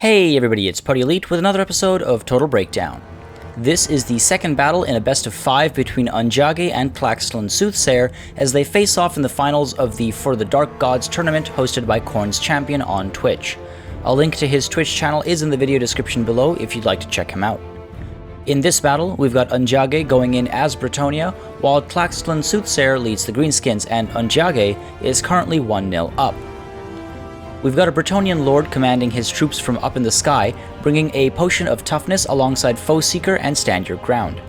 Hey everybody, it's Putty Elite with another episode of Total Breakdown. This is the second battle in a best of 5 between Ondjage and TlaxtlanSoothsayer as they face off in the finals of the For the Dark Gods tournament hosted by Corn's Champion on Twitch. A link to his Twitch channel is in the video description below if you'd like to check him out. In this battle, we've got Ondjage going in as Bretonnia, while TlaxtlanSoothsayer leads the Greenskins, and Ondjage is currently 1-0 up. We've got a Bretonnian lord commanding his troops from up in the sky, bringing a potion of toughness alongside Foe Seeker and Stand Your Ground.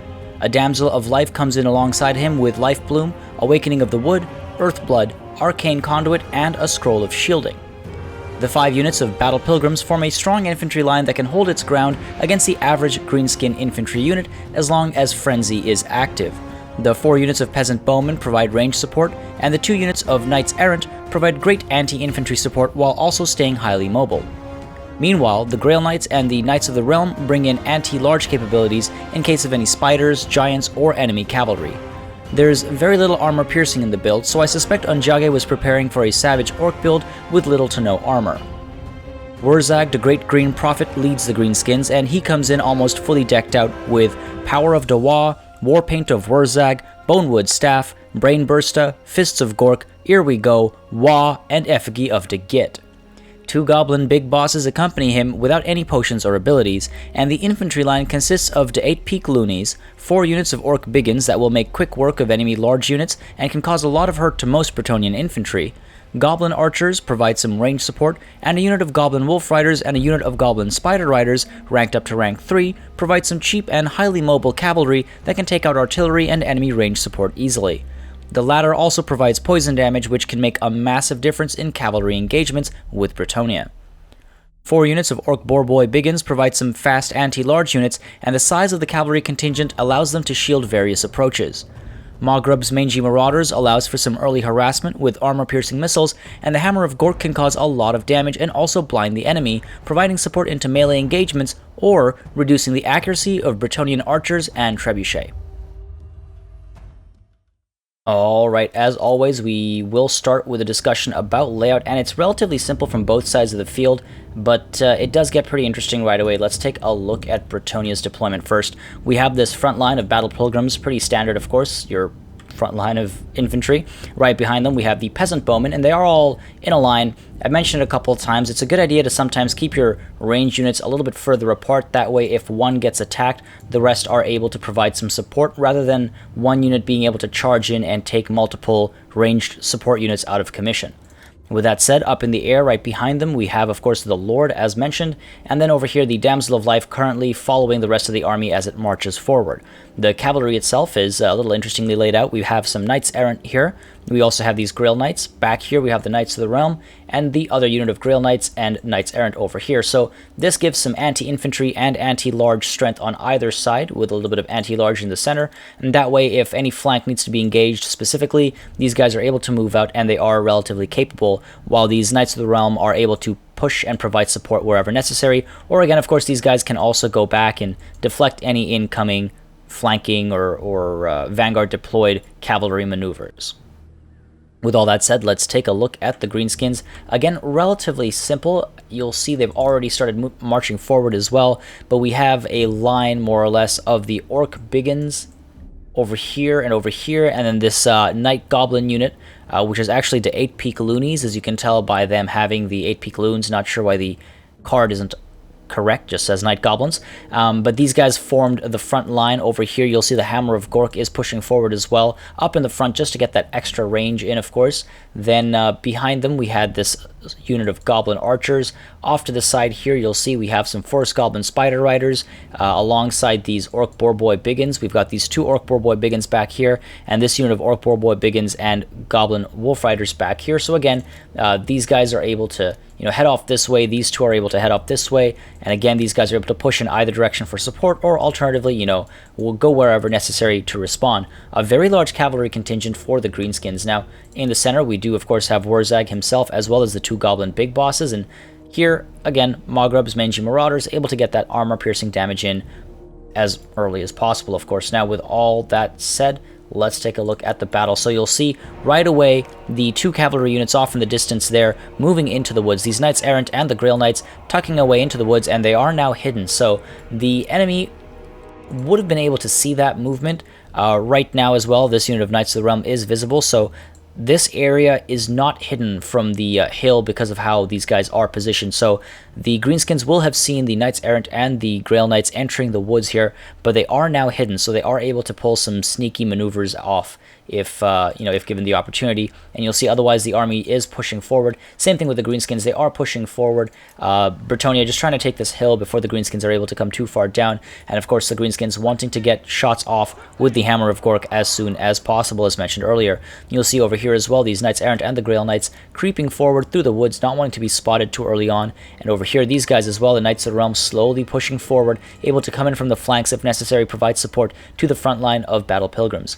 A damsel of life comes in alongside him with Life Bloom, Awakening of the Wood, Earth Blood, Arcane Conduit, and a Scroll of Shielding. The 5 units of Battle Pilgrims form a strong infantry line that can hold its ground against the average Greenskin infantry unit as long as Frenzy is active. The 4 units of Peasant Bowmen provide range support, and the 2 units of Knights Errant provide great anti-infantry support while also staying highly mobile. Meanwhile, the Grail Knights and the Knights of the Realm bring in anti-large capabilities in case of any spiders, giants, or enemy cavalry. There's very little armor piercing in the build, so I suspect Ondjage was preparing for a savage orc build with little to no armor. Wurzag, the Great Green Prophet, leads the Greenskins, and he comes in almost fully decked out with Power of Dawa, Warpaint of Wurzag, Bonewood Staff, Brainbursta, Fists of Gork, Here We Go, Wah, and Effigy of de Git. 2 goblin big bosses accompany him without any potions or abilities, and the infantry line consists of de 8 peak loonies, 4 units of orc biggins that will make quick work of enemy large units and can cause a lot of hurt to most Bretonnian infantry, goblin archers provide some range support, and a unit of goblin wolf riders and a unit of goblin spider riders, ranked up to rank 3, provide some cheap and highly mobile cavalry that can take out artillery and enemy range support easily. The latter also provides poison damage, which can make a massive difference in cavalry engagements with Bretonnia. 4 units of Orc Boarboy Biggins provide some fast anti-large units, and the size of the cavalry contingent allows them to shield various approaches. Mogrub's Mangy Marauders allows for some early harassment with armor-piercing missiles, and the Hammer of Gork can cause a lot of damage and also blind the enemy, providing support into melee engagements or reducing the accuracy of Bretonnian archers and trebuchet. Alright, as always, we will start with a discussion about layout, and it's relatively simple from both sides of the field, but it does get pretty interesting right away. Let's take a look at Bretonnia's deployment first. We have this front line of Battle Pilgrims, pretty standard of course, your front line of infantry. Right behind them we have the Peasant Bowmen, and they are all in a line. I mentioned it a couple of times, it's a good idea to sometimes keep your range units a little bit further apart. That way if one gets attacked, the rest are able to provide some support, rather than one unit being able to charge in and take multiple ranged support units out of commission. With that said, up in the air right behind them we have of course the Lord as mentioned, and then over here the Damsel of Life currently following the rest of the army as it marches forward. The cavalry itself is a little interestingly laid out. We have some Knights Errant here. We also have these Grail Knights. Back here we have the Knights of the Realm, and the other unit of Grail Knights and Knights Errant over here. So this gives some anti-infantry and anti-large strength on either side, with a little bit of anti-large in the center, and that way if any flank needs to be engaged specifically, these guys are able to move out, and they are relatively capable, while these Knights of the Realm are able to push and provide support wherever necessary. Or again, of course, these guys can also go back and deflect any incoming flanking or vanguard deployed cavalry maneuvers. With all that said, let's take a look at the Greenskins. Again, relatively simple. You'll see they've already started marching forward as well, but we have a line more or less of the Orc Biggins over here, and then this Knight Goblin unit, which is actually the 8 peak loonies, as you can tell by them having the 8 peak loons. Not sure why the card isn't correct, just says Night Goblins. But these guys formed the front line over here. You'll see the Hammer of Gork is pushing forward as well, up in the front just to get that extra range in, of course. Then behind them we had this unit of Goblin Archers. Off to the side here you'll see we have some Forest Goblin Spider Riders alongside these Orc Boarboy Biggins. We've got these 2 Orc Boarboy Biggins back here, and this unit of Orc Boarboy Biggins and Goblin Wolf Riders back here. So again, these guys are able to head off this way, these 2 are able to head off this way, and again these guys are able to push in either direction for support, or alternatively, will go wherever necessary to respond. A very large cavalry contingent for the Greenskins. Now, in the center we do of course have Wurzag himself, as well as the 2 goblin big bosses, and here, again, Mogrub's Mangy Marauders able to get that armor-piercing damage in as early as possible, of course. Now, with all that said, let's take a look at the battle. So you'll see right away the 2 cavalry units off in the distance there, moving into the woods. These Knights Errant and the Grail Knights tucking away into the woods, and they are now hidden. So the enemy would have been able to see that movement right now as well. This unit of Knights of the Realm is visible, so this area is not hidden from the hill because of how these guys are positioned. So the Greenskins will have seen the Knights Errant and the Grail Knights entering the woods here, but they are now hidden, so they are able to pull some sneaky maneuvers off if if given the opportunity. And you'll see otherwise the army is pushing forward. Same thing with the Greenskins, they are pushing forward. Bretonnia just trying to take this hill before the Greenskins are able to come too far down, and of course the Greenskins wanting to get shots off with the Hammer of Gork as soon as possible, as mentioned earlier. You'll see over here as well these Knights Errant and the Grail Knights creeping forward through the woods, not wanting to be spotted too early on. And over here these guys as well, the Knights of the Realm, slowly pushing forward, able to come in from the flanks if necessary, provide support to the front line of battle pilgrims.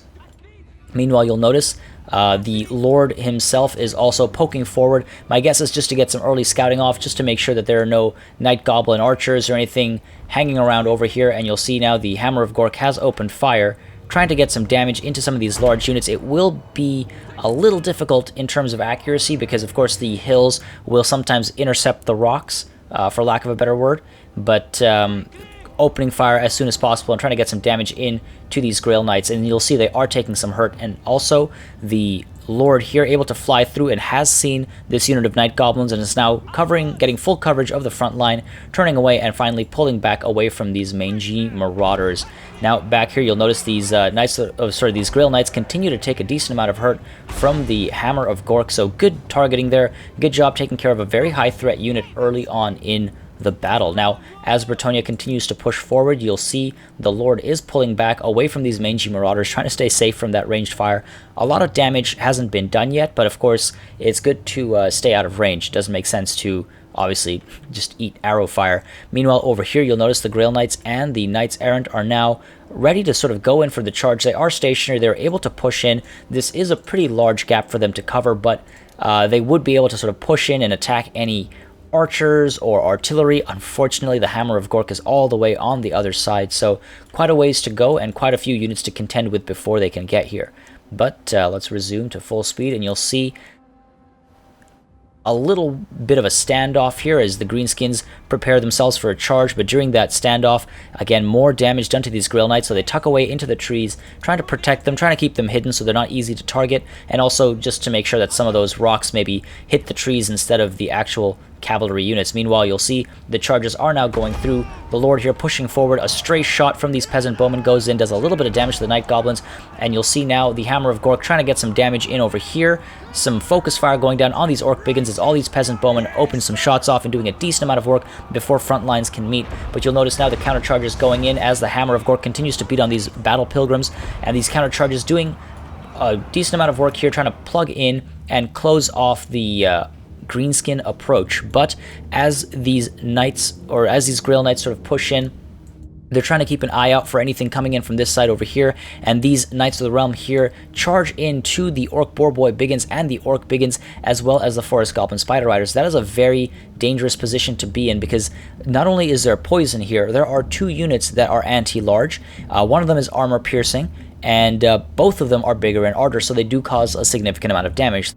Meanwhile, you'll notice the Lord himself is also poking forward. My guess is just to get some early scouting off, just to make sure that there are no Night Goblin archers or anything hanging around over here. And you'll see now the Hammer of Gork has opened fire, trying to get some damage into some of these large units. It will be a little difficult in terms of accuracy because, of course, the hills will sometimes intercept the rocks, for lack of a better word. But opening fire as soon as possible and trying to get some damage in to these Grail Knights, and you'll see they are taking some hurt. And also the Lord here able to fly through and has seen this unit of Night Goblins and is now getting full coverage of the front line, turning away and finally pulling back away from these mangy marauders. Now back here you'll notice these these Grail Knights continue to take a decent amount of hurt from the Hammer of Gork, so good targeting there, good job taking care of a very high threat unit early on in the battle. Now, as Bretonnia continues to push forward, you'll see the Lord is pulling back away from these mangy marauders, trying to stay safe from that ranged fire. A lot of damage hasn't been done yet, but of course, it's good to stay out of range. It doesn't make sense to, obviously, just eat arrow fire. Meanwhile, over here, you'll notice the Grail Knights and the Knights Errant are now ready to sort of go in for the charge. They are stationary. They're able to push in. This is a pretty large gap for them to cover, but they would be able to sort of push in and attack any archers or artillery. Unfortunately, the Hammer of Gork is all the way on the other side, so quite a ways to go and quite a few units to contend with before they can get here. But let's resume to full speed, and you'll see a little bit of a standoff here as the Greenskins prepare themselves for a charge, but during that standoff, again, more damage done to these Grail Knights, so they tuck away into the trees, trying to protect them, trying to keep them hidden so they're not easy to target, and also just to make sure that some of those rocks maybe hit the trees instead of the actual cavalry units. Meanwhile, you'll see the charges are now going through. The Lord here pushing forward. A stray shot from these peasant bowmen goes in, does a little bit of damage to the Night Goblins, and you'll see now the Hammer of Gork trying to get some damage in over here. Some focus fire going down on these Orc Biggins as all these peasant bowmen open some shots off and doing a decent amount of work before front lines can meet. But you'll notice now the counter charges going in as the Hammer of Gork continues to beat on these battle pilgrims, and these counter charges doing a decent amount of work here, trying to plug in and close off the Greenskin approach. But as these knights, or as these Grail Knights sort of push in, they're trying to keep an eye out for anything coming in from this side over here, and these Knights of the Realm here charge into the Orc Boarboy Biggins and the Orc Biggins, as well as the Forest Goblin Spider Riders. That is a very dangerous position to be in, because not only is there poison here, there are 2 units that are anti-large. One of them is armor piercing, and both of them are bigger in ardor, so they do cause a significant amount of damage.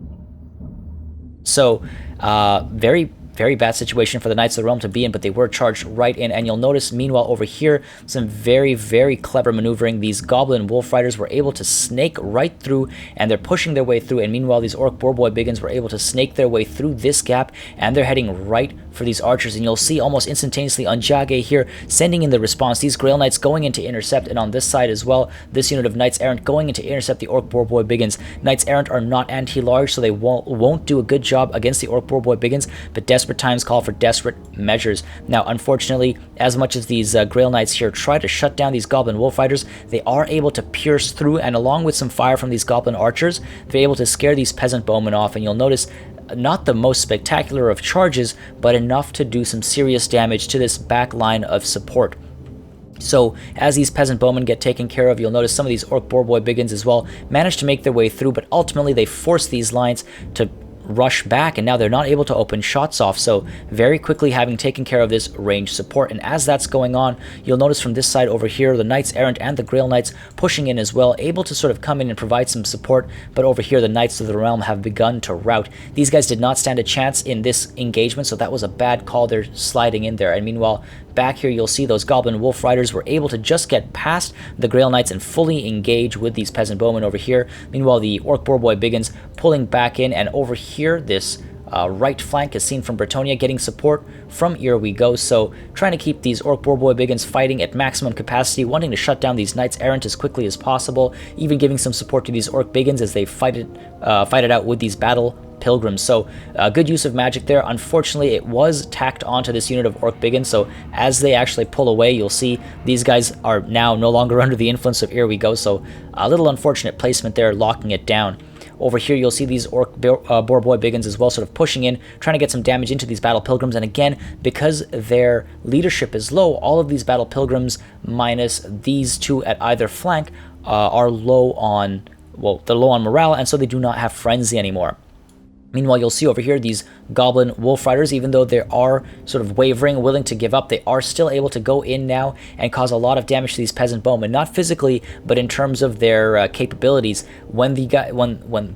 So, very bad situation for the Knights of the Realm to be in, but they were charged right in. And you'll notice, meanwhile, over here, some very clever maneuvering. These Goblin Wolf Riders were able to snake right through, and they're pushing their way through. And meanwhile, these Orc Boarboy Biggins were able to snake their way through this gap, and they're heading right for these archers. And you'll see almost instantaneously Ondjage here sending in the response. These Grail Knights going in to intercept, and on this side as well, this unit of Knights Errant going in to intercept the Orc Boarboy Biggins. Knights Errant are not anti-large, so they won't do a good job against the Orc Boarboy Biggins, but desperate times call for desperate measures. Now, unfortunately, as much as these Grail Knights here try to shut down these Goblin Wolf Riders, they are able to pierce through, and along with some fire from these Goblin Archers, they're able to scare these Peasant Bowmen off. And you'll notice, not the most spectacular of charges, but enough to do some serious damage to this back line of support. So as these Peasant Bowmen get taken care of, you'll notice some of these Orc Boarboy Biggins as well manage to make their way through, but ultimately they force these lines to rush back, and now they're not able to open shots off, so very quickly having taken care of this range support. And as that's going on, you'll notice from this side over here, the Knights Errant and the Grail Knights pushing in as well, able to sort of come in and provide some support, but over here the Knights of the Realm have begun to rout. These guys did not stand a chance in this engagement, so that was a bad call there sliding in there. And meanwhile, back here you'll see those Goblin Wolf Riders were able to just get past the Grail Knights and fully engage with these Peasant Bowmen over here. Meanwhile, the Orc Boar Boy Biggins pulling back in, and over here this right flank is seen from Bretonnia getting support from Here We Go, so trying to keep these Orc Boar Boy Biggins fighting at maximum capacity, wanting to shut down these Knights Errant as quickly as possible, even giving some support to these Orc Biggins as they fight it out with these Battle Pilgrims. So good use of magic there. Unfortunately, it was tacked onto this unit of Orc Biggins, so as they actually pull away, you'll see these guys are now no longer under the influence of Here We Go, so a little unfortunate placement there, locking it down. Over here, you'll see these Boar Boy Biggins as well, sort of pushing in, trying to get some damage into these Battle Pilgrims. And again, because their leadership is low, all of these Battle Pilgrims, minus these two at either flank, are low on, well, they're low on morale, and so they do not have Frenzy anymore. Meanwhile, you'll see over here these Goblin Wolf Riders, even though they are sort of wavering, willing to give up, they are still able to go in now and cause a lot of damage to these Peasant Bowmen. Not physically, but in terms of their capabilities. When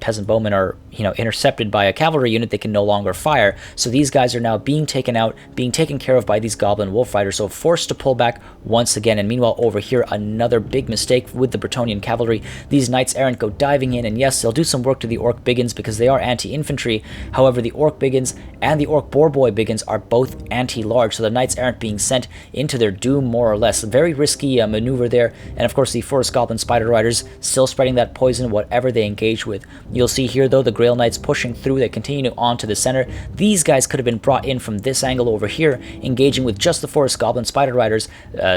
Peasant Bowmen are, intercepted by a cavalry unit, they can no longer fire. So these guys are now being taken out, being taken care of by these Goblin Wolf Riders, so forced to pull back once again. And meanwhile, over here, another big mistake with the Bretonnian cavalry. These Knights Errant go diving in, and yes, they'll do some work to the Orc Biggins because they are anti-infantry. However, the Orc Biggins and the Orc Boar Boy Biggins are both anti-large, so the Knights Errant being sent into their doom more or less. Very risky maneuver there, and of course the Forest Goblin Spider Riders still spreading that poison whatever they engage with. You'll see here though the Grail Knights pushing through, they continue on to the center. These guys could have been brought in from this angle over here, engaging with just the Forest Goblin Spider Riders,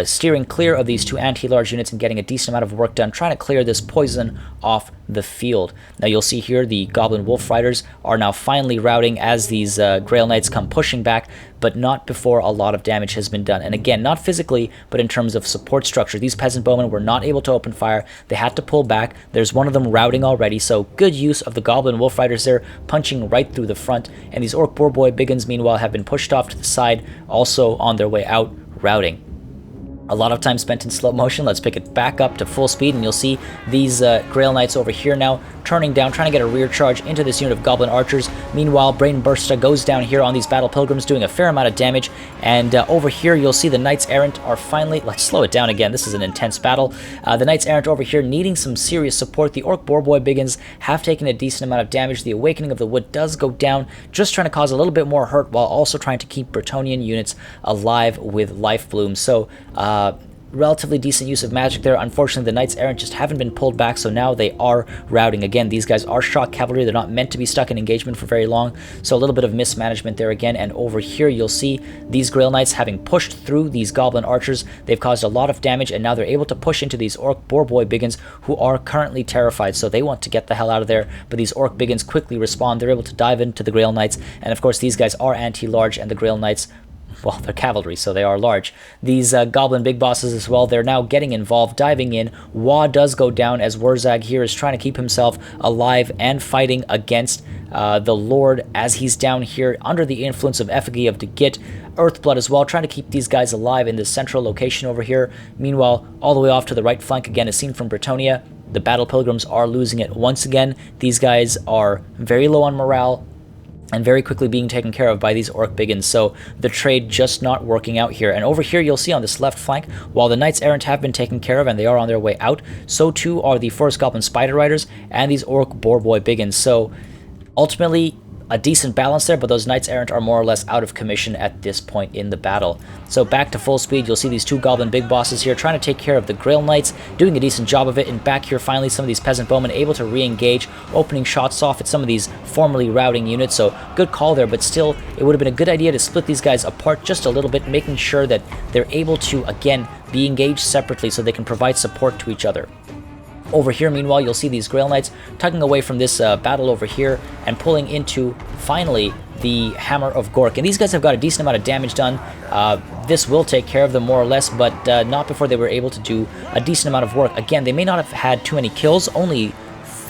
steering clear of these two anti-large units and getting a decent amount of work done, trying to clear this poison off the field. Now you'll see here the Goblin Wolf Riders are now finally routing as these Grail Knights come pushing back, but not before a lot of damage has been done. And again, not physically, but in terms of support structure. These Peasant Bowmen were not able to open fire. They had to pull back. There's one of them routing already, so good use of the Goblin Wolf Riders there, punching right through the front. And these Orc Boar Boy Biggins, meanwhile, have been pushed off to the side, also on their way out, routing. A lot of time spent in slow motion. Let's pick it back up to full speed, and you'll see these Grail Knights over here now turning down, trying to get a rear charge into this unit of Goblin Archers. Meanwhile, Brain Bursta goes down here on these Battle Pilgrims, doing a fair amount of damage. And over here, you'll see the Knights Errant are finally... Let's slow it down again. This is an intense battle. The Knights Errant over here needing some serious support. The Orc Boar Boy Biggins have taken a decent amount of damage. The Awakening of the Wood does go down, just trying to cause a little bit more hurt while also trying to keep Bretonnian units alive with Life Bloom. So, relatively decent use of magic there. Unfortunately, the Knights Errant just haven't been pulled back, so now they are routing again. These guys are shock cavalry. They're not meant to be stuck in engagement for very long, so a little bit of mismanagement there again. And over here, you'll see these Grail Knights having pushed through these Goblin Archers. They've caused a lot of damage, and now they're able to push into these Orc Boar Boy Biggins, who are currently terrified, so they want to get the hell out of there. But these Orc Biggins quickly respond. They're able to dive into the Grail Knights, and of course, these guys are anti-large, and the Grail Knights, well, they're cavalry, so they are large. These Goblin Big Bosses as well, they're now getting involved, diving in. Wa does go down as Wurzag here is trying to keep himself alive and fighting against the Lord as he's down here under the influence of Effigy of Degit. Earthblood as well, trying to keep these guys alive in this central location over here. Meanwhile, all the way off to the right flank again is seen from Bretonnia. The Battle Pilgrims are losing it once again. These guys are very low on morale and very quickly being taken care of by these Orc Biggins, so the trade just not working out here. And over here, you'll see on this left flank, while the Knights Errant have been taken care of and they are on their way out, so too are the Forest Goblin Spider Riders and these Orc Boar Boy Biggins. So ultimately, a decent balance there, but those Knights Errant are more or less out of commission at this point in the battle. So back to full speed, you'll see these two Goblin Big Bosses here trying to take care of the Grail Knights, doing a decent job of it, and back here finally some of these Peasant Bowmen able to re-engage, opening shots off at some of these formerly routing units, so good call there, but still, it would have been a good idea to split these guys apart just a little bit, making sure that they're able to, again, be engaged separately so they can provide support to each other. Over here, meanwhile, you'll see these Grail Knights tugging away from this battle over here and pulling into, finally, the Hammer of Gork. And these guys have got a decent amount of damage done. This will take care of them more or less, but not before they were able to do a decent amount of work. Again, they may not have had too many kills, only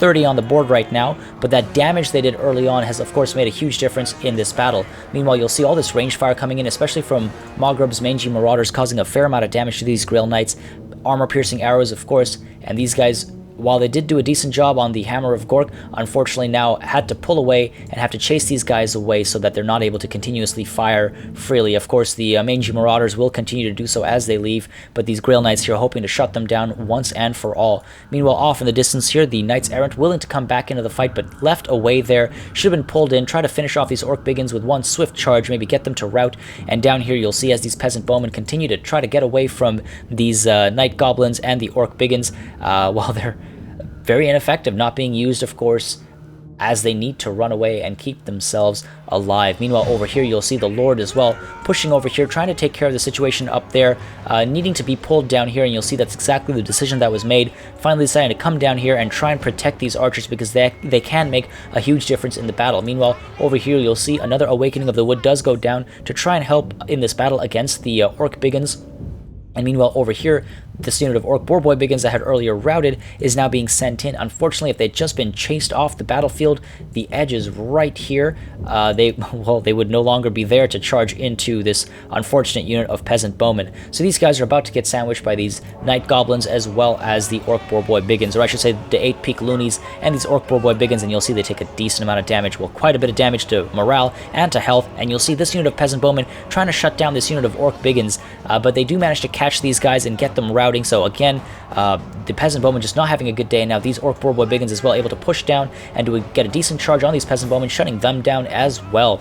30 on the board right now, but that damage they did early on has of course made a huge difference in this battle. Meanwhile, you'll see all this range fire coming in, especially from Mogreb's mangy marauders, causing a fair amount of damage to these Grail Knights. Armor-piercing arrows, of course, and these guys, while they did do a decent job on the Hammer of Gork, unfortunately now had to pull away and have to chase these guys away so that they're not able to continuously fire freely. Of course, the Mangy Marauders will continue to do so as they leave, but these Grail Knights here are hoping to shut them down once and for all. Meanwhile, off in the distance here, the Knights Errant willing to come back into the fight, but left away there. Should have been pulled in, try to finish off these Orc Biggins with one swift charge, maybe get them to rout. And down here you'll see as these Peasant Bowmen continue to try to get away from these Night Goblins and the Orc Biggins, while they're very ineffective, not being used, of course, as they need to run away and keep themselves alive. Meanwhile, over here, you'll see the Lord as well, pushing over here, trying to take care of the situation up there, needing to be pulled down here, and you'll see that's exactly the decision that was made, finally deciding to come down here and try and protect these archers because they can make a huge difference in the battle. Meanwhile, over here, you'll see another Awakening of the Wood does go down to try and help in this battle against the Orc Biggins. And meanwhile, over here, this unit of Orc Boarboy Biggins that had earlier routed is now being sent in. Unfortunately, if they'd just been chased off the battlefield, the edge is right here. They would no longer be there to charge into this unfortunate unit of Peasant Bowmen. So these guys are about to get sandwiched by these Night Goblins as well as the Orc Boarboy Biggins, or I should say the 8 Peak Loonies and these Orc Boarboy Biggins, and you'll see they take a decent amount of damage, well, quite a bit of damage to morale and to health, and you'll see this unit of Peasant Bowmen trying to shut down this unit of Orc Biggins, but they do manage to catch these guys and get them routing. So again, the Peasant Bowmen just not having a good day, and now these Orc Boarboy Biggins as well able to push down and to get a decent charge on these Peasant Bowmen, shutting them down as well.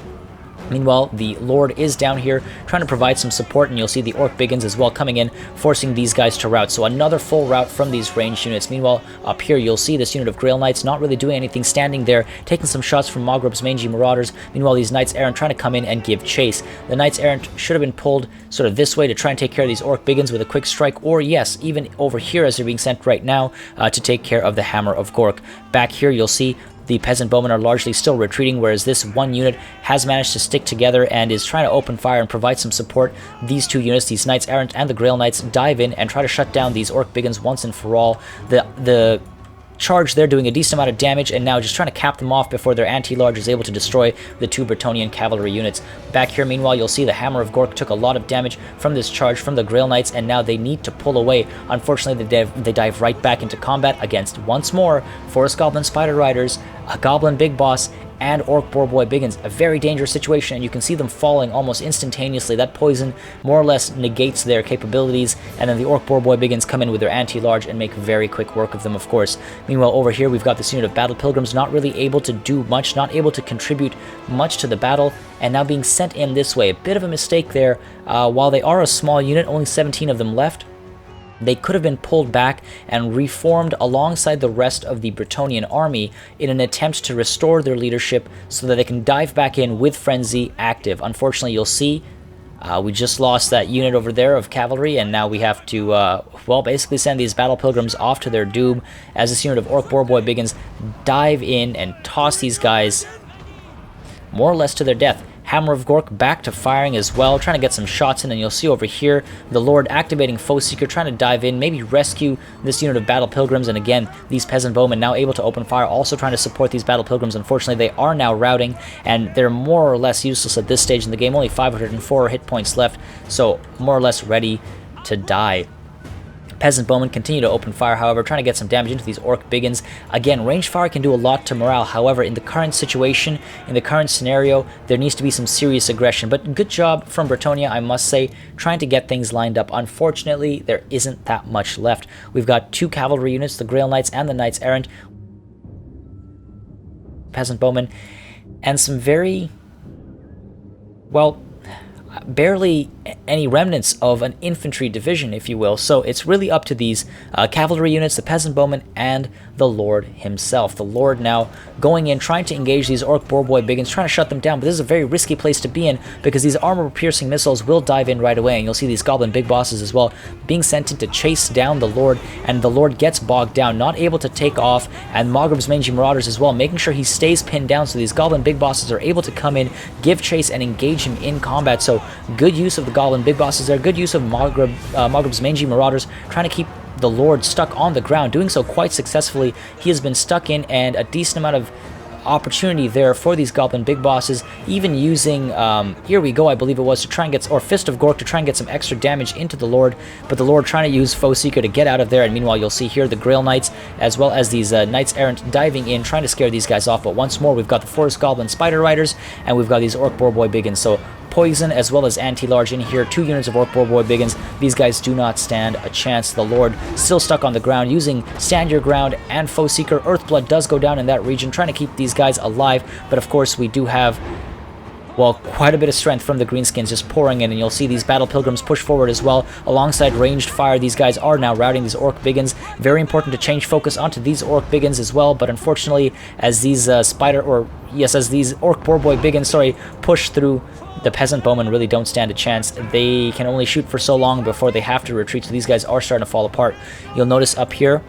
Meanwhile, the Lord is down here trying to provide some support, and you'll see the Orc Biggins as well coming in, forcing these guys to rout. So another full rout from these ranged units. Meanwhile, up here, you'll see this unit of Grail Knights not really doing anything, standing there, taking some shots from Mogreb's Mangy Marauders. Meanwhile, these Knights Errant trying to come in and give chase. The Knights Errant should have been pulled sort of this way to try and take care of these Orc Biggins with a quick strike, or yes, even over here as they're being sent right now to take care of the Hammer of Gork. Back here, you'll see the Peasant Bowmen are largely still retreating, whereas this one unit has managed to stick together and is trying to open fire and provide some support. These two units, these Knights Errant and the Grail Knights, dive in and try to shut down these Orc Biggins once and for all. The charge there doing a decent amount of damage, and now just trying to cap them off before their anti-large is able to destroy the two Bretonnian cavalry units. Back here, meanwhile, you'll see the Hammer of Gork took a lot of damage from this charge from the Grail Knights, and now they need to pull away. Unfortunately, they dive right back into combat against, once more, Forest Goblin Spider Riders, a Goblin Big Boss, and Orc Boarboy Biggins. A very dangerous situation, and you can see them falling almost instantaneously. That poison more or less negates their capabilities, and then the Orc Boarboy Biggins come in with their anti-large and make very quick work of them, of course. Meanwhile, over here, we've got this unit of Battle Pilgrims not really able to do much, not able to contribute much to the battle, and now being sent in this way. A bit of a mistake there. While they are a small unit, only 17 of them left, they could have been pulled back and reformed alongside the rest of the Bretonnian army in an attempt to restore their leadership so that they can dive back in with Frenzy active. Unfortunately, you'll see we just lost that unit over there of cavalry, and now we have to, well, basically send these Battle Pilgrims off to their doom as this unit of Orc Boarboy Biggins dive in and toss these guys more or less to their death. Hammer of Gork back to firing as well, trying to get some shots in, and you'll see over here the Lord activating Foe Seeker, trying to dive in, maybe rescue this unit of Battle Pilgrims, and again, these Peasant Bowmen now able to open fire, also trying to support these Battle Pilgrims. Unfortunately, they are now routing, and they're more or less useless at this stage in the game, only 504 hit points left, so more or less ready to die. Peasant Bowmen continue to open fire, however, trying to get some damage into these Orc Biggins. Again, range fire can do a lot to morale. However, in the current situation, in the current scenario, there needs to be some serious aggression. But good job from Bretonnia, I must say, trying to get things lined up. Unfortunately, there isn't that much left. We've got two cavalry units, the Grail Knights and the Knights Errant, Peasant Bowmen, and some very, well, barely any remnants of an infantry division, if you will. So it's really up to these cavalry units, the Peasant Bowmen, and the Lord himself. The Lord now going in, trying to engage these Orc Boarboy Biggins, trying to shut them down, but this is a very risky place to be in because these armor-piercing missiles will dive in right away, and you'll see these Goblin Big Bosses as well being sent in to chase down the Lord, and the Lord gets bogged down, not able to take off, and Mogreb's Mangy Marauders as well, making sure he stays pinned down, so these Goblin Big Bosses are able to come in, give chase, and engage him in combat. So Good use of the Goblin Big Bosses there. Good use of Maghrib's Mangy Marauders, trying to keep the Lord stuck on the ground, doing so quite successfully. He has been stuck in, and a decent amount of opportunity there for these Goblin Big Bosses, even using here we go, I believe it was, to try and get, or Fist of Gork, to try and get some extra damage into the Lord, but the Lord trying to use Foe Seeker to get out of there. And meanwhile, you'll see here the Grail Knights, as well as these Knights Errant diving in, trying to scare these guys off. But once more, we've got the Forest Goblin Spider Riders, and we've got these Orc Boar Boy Biggins. So Poison as well as Anti-Large in here, 2 units of Orc Boar Boy Biggins. These guys do not stand a chance. The Lord still stuck on the ground, using Stand Your Ground and Foe Seeker. Earthblood does go down in that region, trying to keep these guys alive, but of course we do have, well, quite a bit of strength from the Greenskins just pouring in, and you'll see these Battle Pilgrims push forward as well. Alongside ranged fire, these guys are now routing these Orc Biggins. Very important to change focus onto these Orc Biggins as well, but unfortunately, as these as these Orc Boar Boy Biggins, push through, the Peasant Bowmen really don't stand a chance. They can only shoot for so long before they have to retreat, so these guys are starting to fall apart. You'll notice up here,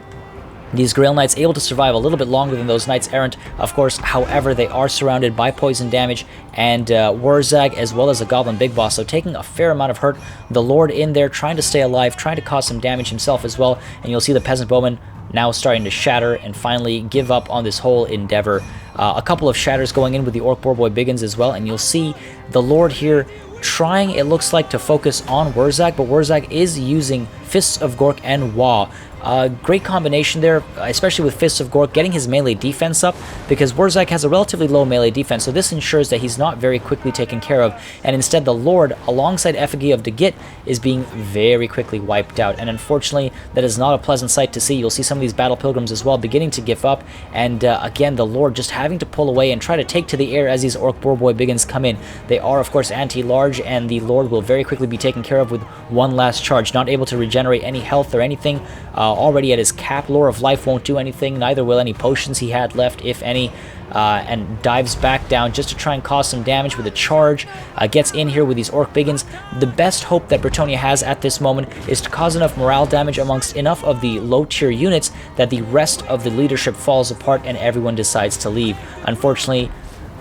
these Grail Knights able to survive a little bit longer than those Knights Errant, of course. However, they are surrounded by poison damage and Wurzag, as well as a Goblin Big Boss, so taking a fair amount of hurt. The Lord in there trying to stay alive, trying to cause some damage himself as well, and you'll see the Peasant Bowmen now starting to shatter and finally give up on this whole endeavor. A couple of shatters going in with the Orc Boar Boy Biggins as well, and you'll see the Lord here trying, it looks like, to focus on Wurzag, but Wurzag is using Fists of Gork and Wa. Great combination there, especially with Fists of Gork, getting his melee defense up, because Wurzag has a relatively low melee defense, so this ensures that he's not very quickly taken care of, and instead the Lord, alongside Effigy of Degit, is being very quickly wiped out, and unfortunately, that is not a pleasant sight to see. You'll see some of these Battle Pilgrims as well beginning to give up, and again, the Lord just having to pull away and try to take to the air as these Orc Boar Boy Biggins come in. They are, of course, anti-large, and the Lord will very quickly be taken care of with one last charge, not able to regenerate any health or anything, already at his cap. Lore of Life won't do anything, neither will any potions he had left, if any, and dives back down just to try and cause some damage with a charge. Gets in here with these Orc Biggins. The best hope that Bretonnia has at this moment is to cause enough morale damage amongst enough of the low tier units that the rest of the leadership falls apart and everyone decides to leave. Unfortunately,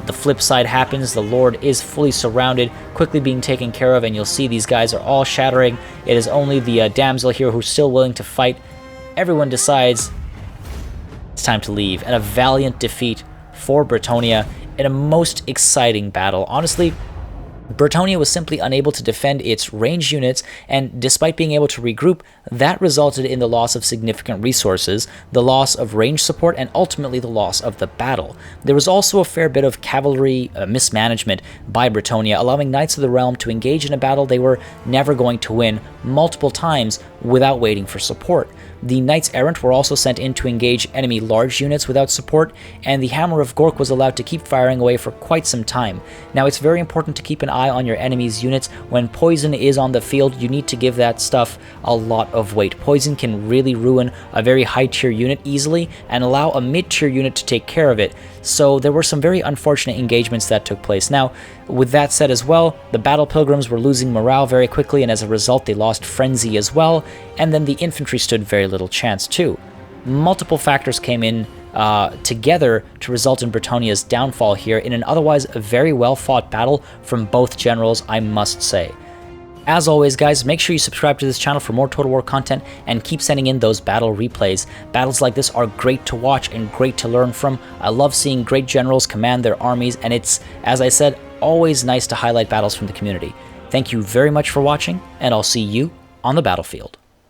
the flip side happens. The Lord is fully surrounded, quickly being taken care of, and you'll see these guys are all shattering. It is only the damsel here who's still willing to fight. Everyone decides it's time to leave, and a valiant defeat for Bretonnia in a most exciting battle. Honestly, Bretonnia was simply unable to defend its ranged units, and despite being able to regroup, that resulted in the loss of significant resources, the loss of range support, and ultimately the loss of the battle. There was also a fair bit of cavalry mismanagement by Bretonnia, allowing Knights of the Realm to engage in a battle they were never going to win multiple times without waiting for support. The Knights Errant were also sent in to engage enemy large units without support, and the Hammer of Gork was allowed to keep firing away for quite some time. Now, it's very important to keep an eye on your enemy's units. When poison is on the field, you need to give that stuff a lot of weight. Poison can really ruin a very high tier unit easily and allow a mid tier unit to take care of it. So there were some very unfortunate engagements that took place. Now, with that said as well, the Battle Pilgrims were losing morale very quickly, and as a result they lost Frenzy as well, and then the infantry stood very little chance too. Multiple factors came in together to result in Bretonnia's downfall here in an otherwise very well fought battle from both generals, I must say. As always, guys, make sure you subscribe to this channel for more Total War content and keep sending in those battle replays. Battles like this are great to watch and great to learn from. I love seeing great generals command their armies, and it's, as I said, always nice to highlight battles from the community. Thank you very much for watching, and I'll see you on the battlefield.